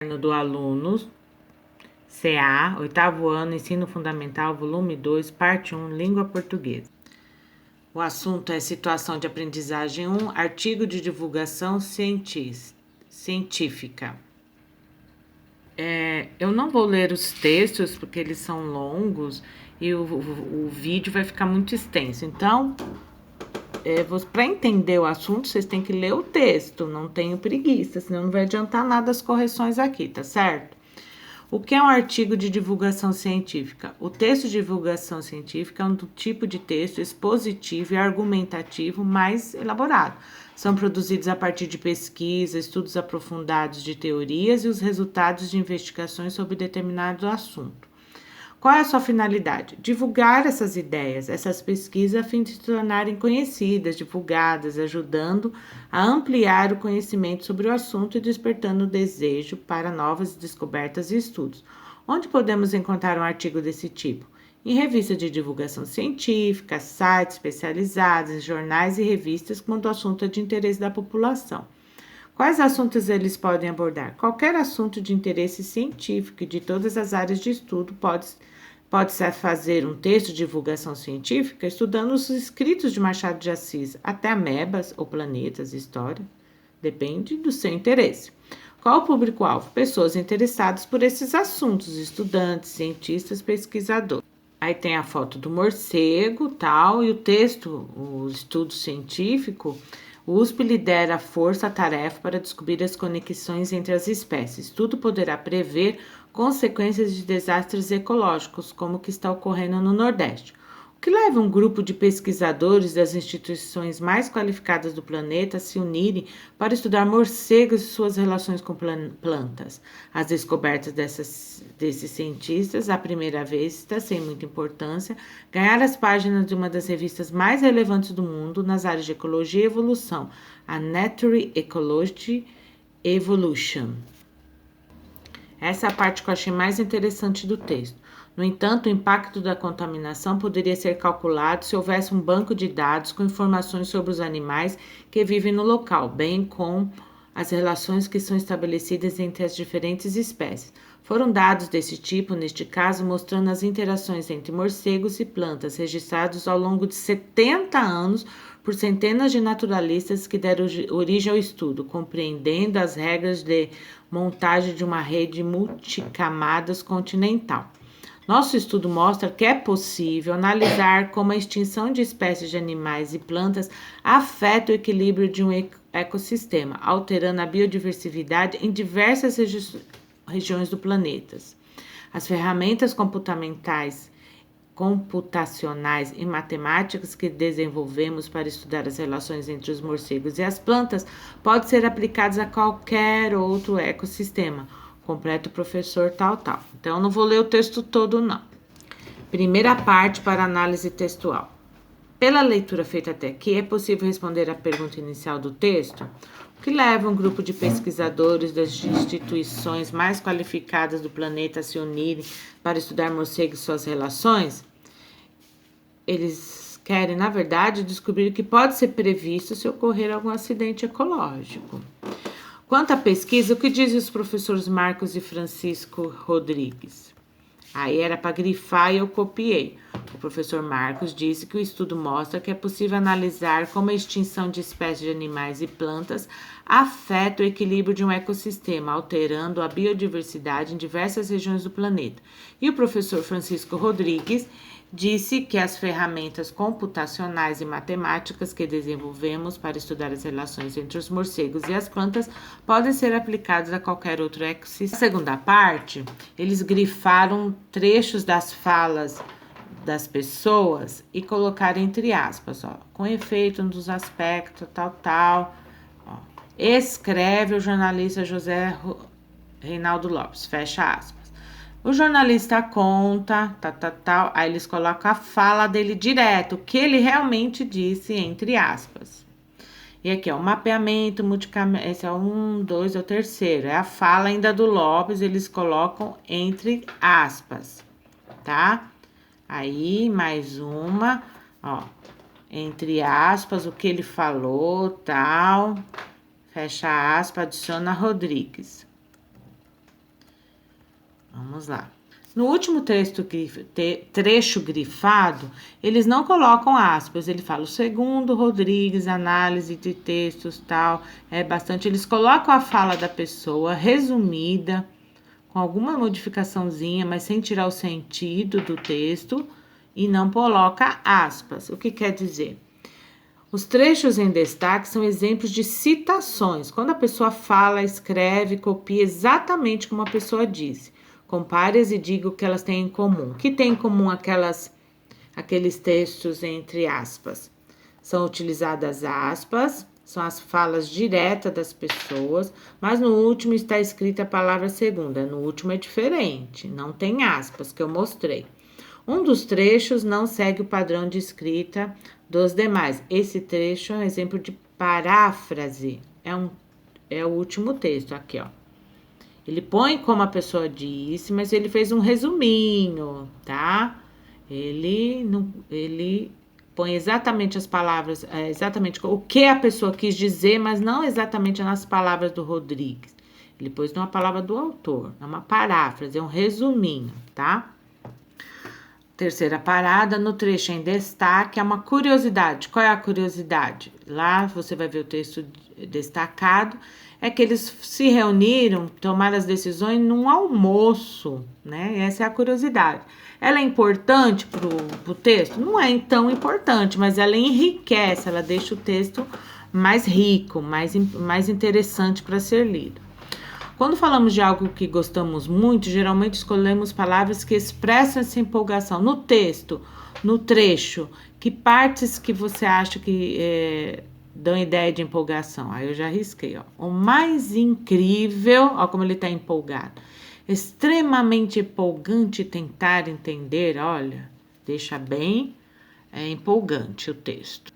Do aluno, CA, oitavo ano, Ensino Fundamental, volume 2, parte 1, Língua Portuguesa. O assunto é Situação de Aprendizagem 1, artigo de divulgação científica. Eu não vou ler os textos porque eles são longos e o vídeo vai ficar muito extenso. Então, para entender o assunto, vocês têm que ler o texto, não tenho preguiça, senão não vai adiantar nada as correções aqui, tá certo? O que é um artigo de divulgação científica? O texto de divulgação científica é um tipo de texto expositivo e argumentativo mais elaborado. São produzidos a partir de pesquisas, estudos aprofundados de teorias e os resultados de investigações sobre determinado assunto. Qual é a sua finalidade? Divulgar essas ideias, essas pesquisas, a fim de se tornarem conhecidas, divulgadas, ajudando a ampliar o conhecimento sobre o assunto e despertando o desejo para novas descobertas e estudos. Onde podemos encontrar um artigo desse tipo? Em revistas de divulgação científica, sites especializados, jornais e revistas quando o assunto é de interesse da população. Quais assuntos eles podem abordar? Qualquer assunto de interesse científico e de todas as áreas de estudo pode-se fazer um texto de divulgação científica estudando os escritos de Machado de Assis, até amebas ou planetas, história. Depende do seu interesse. Qual o público-alvo? Pessoas interessadas por esses assuntos, estudantes, cientistas, pesquisadores. Aí tem a foto do morcego, tal, e o texto, o estudo científico. O USP lidera a força-tarefa para descobrir as conexões entre as espécies. Tudo poderá prever consequências de desastres ecológicos, como o que está ocorrendo no Nordeste. O que leva um grupo de pesquisadores das instituições mais qualificadas do planeta a se unirem para estudar morcegos e suas relações com plantas? As descobertas desses cientistas, à primeira vista, sem muita importância, ganharam as páginas de uma das revistas mais relevantes do mundo nas áreas de ecologia e evolução, a Nature Ecology Evolution. Essa é a parte que eu achei mais interessante do texto. No entanto, o impacto da contaminação poderia ser calculado se houvesse um banco de dados com informações sobre os animais que vivem no local, bem como as relações que são estabelecidas entre as diferentes espécies. Foram dados desse tipo, neste caso, mostrando as interações entre morcegos e plantas registrados ao longo de 70 anos por centenas de naturalistas que deram origem ao estudo, compreendendo as regras de montagem de uma rede multicamadas continental. Nosso estudo mostra que é possível analisar como a extinção de espécies de animais e plantas afeta o equilíbrio de um ecossistema, alterando a biodiversidade em diversas regiões do planeta. As ferramentas computacionais e matemáticas que desenvolvemos para estudar as relações entre os morcegos e as plantas podem ser aplicadas a qualquer outro ecossistema. Completa o professor tal. Então, eu não vou ler o texto todo, não. Primeira parte para análise textual. Pela leitura feita até aqui, é possível responder à pergunta inicial do texto? O que leva um grupo de pesquisadores das instituições mais qualificadas do planeta a se unirem para estudar morcegos e suas relações? Eles querem, na verdade, descobrir o que pode ser previsto se ocorrer algum acidente ecológico. Quanto à pesquisa, o que dizem os professores Marcos e Francisco Rodrigues? Aí era para grifar e eu copiei. O professor Marcos disse que o estudo mostra que é possível analisar como a extinção de espécies de animais e plantas afeta o equilíbrio de um ecossistema, alterando a biodiversidade em diversas regiões do planeta. E o professor Francisco Rodrigues disse que as ferramentas computacionais e matemáticas que desenvolvemos para estudar as relações entre os morcegos e as plantas podem ser aplicadas a qualquer outro ecossistema. Na segunda parte, eles grifaram trechos das falas das pessoas e colocaram entre aspas, com efeito dos aspectos, tal. Escreve o jornalista José Reinaldo Lopes, fecha aspas. O jornalista conta, tal, aí eles colocam a fala dele direto, o que ele realmente disse, entre aspas. E aqui, o mapeamento, esse é o 2, é o terceiro, é a fala ainda do Lopes, eles colocam entre aspas, tá? Aí, mais uma, entre aspas, o que ele falou, tal, fecha aspas, adiciona Rodrigues. Vamos lá. No último trecho grifado, eles não colocam aspas. Ele fala, o segundo Rodrigues, análise de textos, tal, eles colocam a fala da pessoa resumida, com alguma modificaçãozinha, mas sem tirar o sentido do texto, e não coloca aspas. O que quer dizer? Os trechos em destaque são exemplos de citações. Quando a pessoa fala, escreve, copia exatamente como a pessoa disse. Compare-as e diga o que elas têm em comum. O que tem em comum aqueles textos entre aspas? São utilizadas aspas, são as falas diretas das pessoas, mas no último está escrita a palavra segunda. No último é diferente, não tem aspas, que eu mostrei. Um dos trechos não segue o padrão de escrita dos demais. Esse trecho é um exemplo de paráfrase. É o último texto, aqui, ó. Ele põe como a pessoa disse, mas ele fez um resuminho, tá? Ele põe exatamente as palavras, exatamente o que a pessoa quis dizer, mas não exatamente nas palavras do Rodrigues. Ele pôs numa palavra do autor, é uma paráfrase, é um resuminho, tá? Terceira parada, no trecho em destaque, é uma curiosidade. Qual é a curiosidade? Lá você vai ver o texto destacado, é que eles se reuniram, tomaram as decisões num almoço, né? Essa é a curiosidade. Ela é importante pro texto? Não é tão importante, mas ela enriquece, ela deixa o texto mais rico, mais interessante para ser lido. Quando falamos de algo que gostamos muito, geralmente escolhemos palavras que expressam essa empolgação. No texto, no trecho, que partes que você acha que dão ideia de empolgação? Aí eu já risquei, ó. O mais incrível, ó como ele tá empolgado. Extremamente empolgante tentar entender, olha, deixa bem empolgante o texto.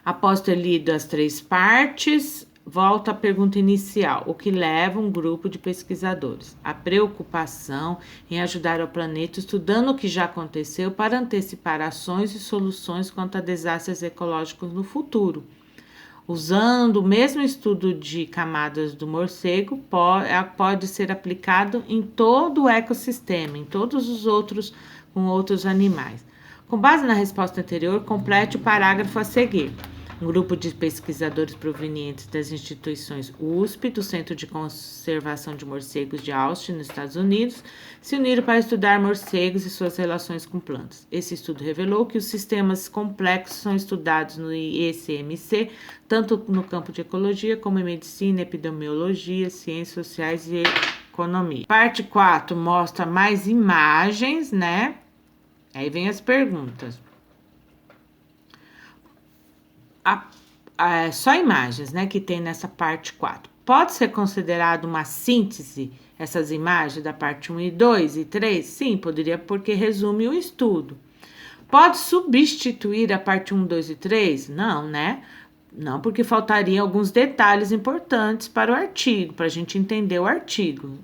Após ter lido as 3 partes, volta à pergunta inicial, o que leva um grupo de pesquisadores? A preocupação em ajudar o planeta estudando o que já aconteceu para antecipar ações e soluções quanto a desastres ecológicos no futuro. Usando o mesmo estudo de camadas do morcego, pode ser aplicado em todo o ecossistema, em todos os outros, com outros animais. Com base na resposta anterior, complete o parágrafo a seguir. Um grupo de pesquisadores provenientes das instituições USP, do Centro de Conservação de Morcegos de Austin, nos Estados Unidos, se uniram para estudar morcegos e suas relações com plantas. Esse estudo revelou que os sistemas complexos são estudados no ICMC, tanto no campo de ecologia como em medicina, epidemiologia, ciências sociais e economia. Parte 4 mostra mais imagens, né? Aí vem as perguntas. Só imagens, né, que tem nessa parte 4. Pode ser considerado uma síntese essas imagens da parte 1 e 2 e 3? Sim, poderia, porque resume o estudo. Pode substituir a parte 1, 2 e 3? Não, né? Não, porque faltariam alguns detalhes importantes para o artigo, para a gente entender o artigo.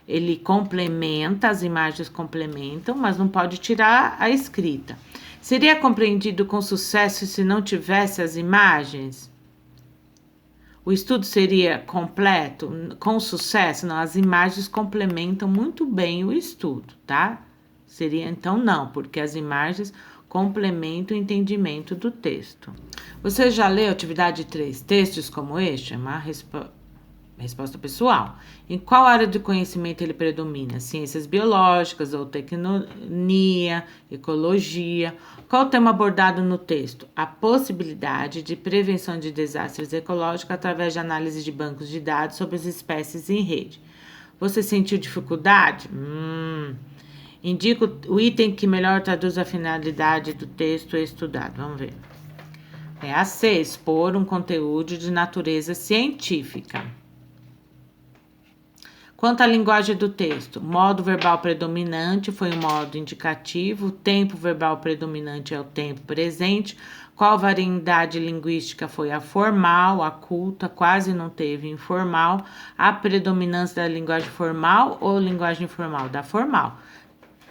Ele complementa, as imagens complementam, mas não pode tirar a escrita. Seria compreendido com sucesso se não tivesse as imagens? O estudo seria completo com sucesso? Não, as imagens complementam muito bem o estudo, tá? Seria então não, porque as imagens complementam o entendimento do texto. Você já leu atividade 3, textos como este? É uma resposta pessoal. Em qual área de conhecimento ele predomina? Ciências biológicas, ou tecnologia, ecologia? Qual o tema abordado no texto? A possibilidade de prevenção de desastres ecológicos através de análise de bancos de dados sobre as espécies em rede. Você sentiu dificuldade? Indica o item que melhor traduz a finalidade do texto estudado. Vamos ver. É a C, expor um conteúdo de natureza científica. Quanto à linguagem do texto, modo verbal predominante foi o modo indicativo, o tempo verbal predominante é o tempo presente, qual variedade linguística foi a formal, a culta, quase não teve informal, a predominância da linguagem formal ou linguagem informal? Da formal.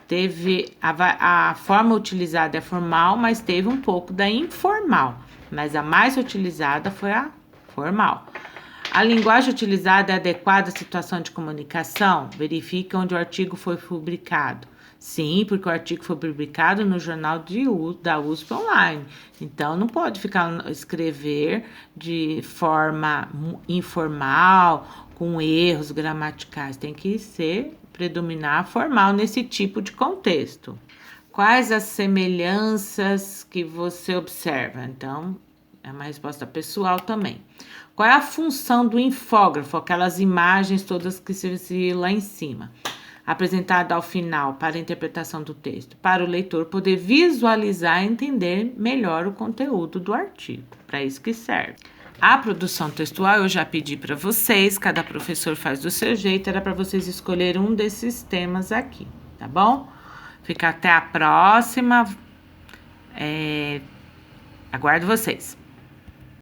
Teve a forma utilizada é formal, mas teve um pouco da informal, mas a mais utilizada foi a formal. A linguagem utilizada é adequada à situação de comunicação? Verifique onde o artigo foi publicado. Sim, porque o artigo foi publicado no jornal da USP Online. Então, não pode escrever de forma informal, com erros gramaticais. Tem que predominar formal nesse tipo de contexto. Quais as semelhanças que você observa? Então, é uma resposta pessoal também. Qual é a função do infógrafo? Aquelas imagens todas que se viu lá em cima. Apresentada ao final para a interpretação do texto, para o leitor poder visualizar e entender melhor o conteúdo do artigo. Para isso que serve. A produção textual eu já pedi para vocês, cada professor faz do seu jeito, era para vocês escolherem um desses temas aqui, tá bom? Fica até a próxima. Aguardo vocês.